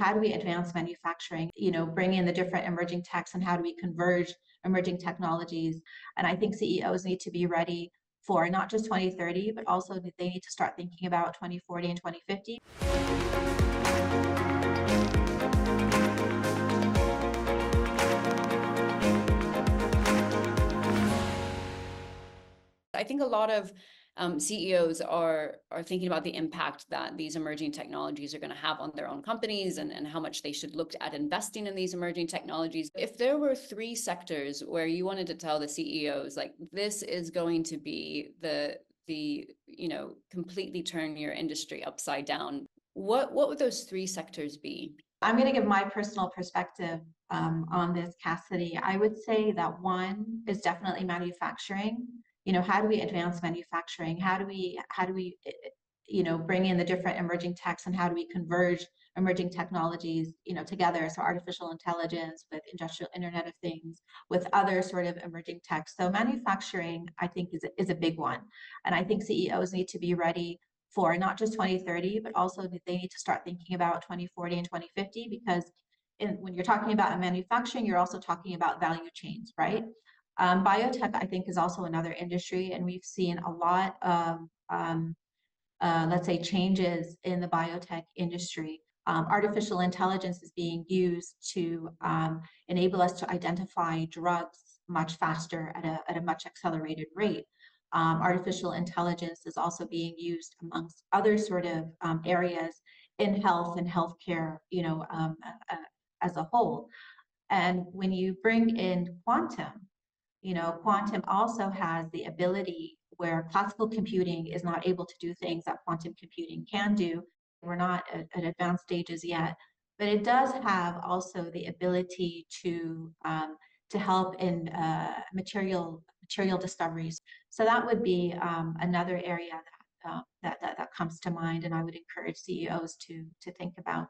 how do we advance manufacturing, bring in the different emerging techs, and how do we converge emerging technologies? And I think CEOs need to be ready for not just 2030, but also they need to start thinking about 2040 and 2050. I think a lot of CEOs are thinking about the impact that these emerging technologies are going to have on their own companies and how much they should look at investing in these emerging technologies. If there were 3 sectors where you wanted to tell the CEOs, like, this is going to be the completely turn your industry upside down, what would those 3 sectors be? I'm going to give my personal perspective on this, Cassidy. I would say that one is definitely manufacturing. How do we advance manufacturing? How do we bring in the different emerging techs, and how do we converge emerging technologies, together? So artificial intelligence with industrial Internet of Things, with other sort of emerging techs. So manufacturing, I think, is a big one. And I think CEOs need to be ready for not just 2030, but also they need to start thinking about 2040 and 2050, because when you're talking about manufacturing, you're also talking about value chains, right? Biotech, I think, is also another industry, and we've seen a lot of, let's say, changes in the biotech industry. Artificial intelligence is being used to enable us to identify drugs much faster at a much accelerated rate. Artificial intelligence is also being used amongst other sort of areas in health and healthcare, as a whole. And when you bring in quantum, quantum also has the ability where classical computing is not able to do things that quantum computing can do. We're not at advanced stages yet, but it does have also the ability to help in material discoveries. So that would be another area that comes to mind, and I would encourage CEOs to think about.